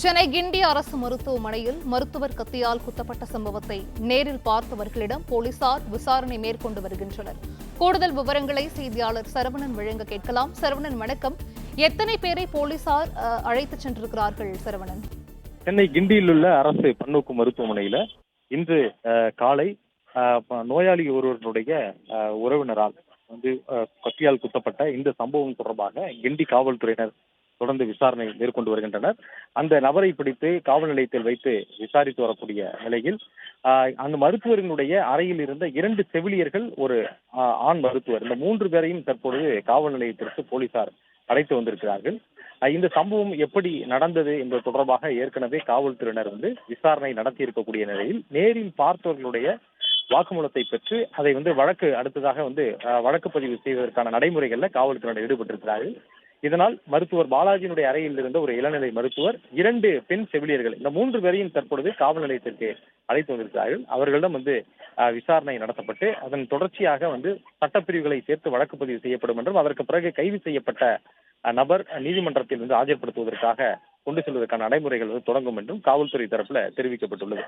சென்னை கிண்டி அரசு மருத்துவமனையில் மருத்துவர் கத்தியால் குத்தப்பட்ட சம்பவத்தை நேரில் பார்த்தவர்களிடம் போலீசார் விசாரணை மேற்கொண்டு வருகின்றனர். கூடுதல் விவரங்களை செய்தியாளர் சரவணன் வழங்க கேட்கலாம். சரவணன், வணக்கம். எத்தனை பேரை போலீசார் அழைத்து சென்றிருக்கிறார்கள்? சரவணன், சென்னை கிண்டியில் உள்ள அரசு பன்னோக்கு மருத்துவமனையில இன்று காலை நோயாளி ஒருவருடைய உறவினரால் கத்தியால் குத்தப்பட்ட இந்த சம்பவம் தொடர்பாக கிண்டி காவல்துறையினர் தொடர்ந்து விசாரணை மேற்கொண்டு வருகின்றனர். அந்த நபரை பிடித்து காவல் நிலையத்தில் வைத்து விசாரித்து வரக்கூடிய நிலையில் அந்த மருத்துவரினுடைய அறையில் இருந்த 2 செவிலியர்கள், ஒரு ஆண் மருத்துவர், இந்த 3 பேரையும் தற்பொழுது காவல் நிலையத்திற்கு போலீசார் அழைத்து வந்திருக்கிறார்கள். இந்த சம்பவம் எப்படி நடந்தது என்பது தொடர்பாக ஏற்கனவே காவல்துறையினர் விசாரணை நடத்தி இருக்கக்கூடிய நிலையில் நேரில் பார்த்தவர்களுடைய வாக்குமூலத்தை பெற்று அதை வழக்கு அடுத்ததாக வழக்கு பதிவு செய்வதற்கான நடைமுறைகள்ல காவல்துறையினர் ஈடுபட்டிருக்கிறார்கள். இதனால் மருத்துவர் பாலாஜியினுடைய அறையில் இருந்த ஒரு இளநிலை மருத்துவர், 2 பெண் செவிலியர்கள், இந்த 3 பேரையும் தற்பொழுது காவல் நிலையத்திற்கு அழைத்து வந்திருக்கிறார்கள். அவர்களிடம் விசாரணை நடத்தப்பட்டு அதன் தொடர்ச்சியாக சட்டப்பிரிவுகளை சேர்த்து வழக்கு பதிவு செய்யப்படும் என்றும், அதற்கு பிறகு கைது செய்யப்பட்ட நபர் நீதிமன்றத்தில் ஆஜர்படுத்துவதற்காக கொண்டு செல்வதற்கான நடைமுறைகள் தொடங்கும் என்றும் காவல்துறை தரப்புல தெரிவிக்கப்பட்டுள்ளது.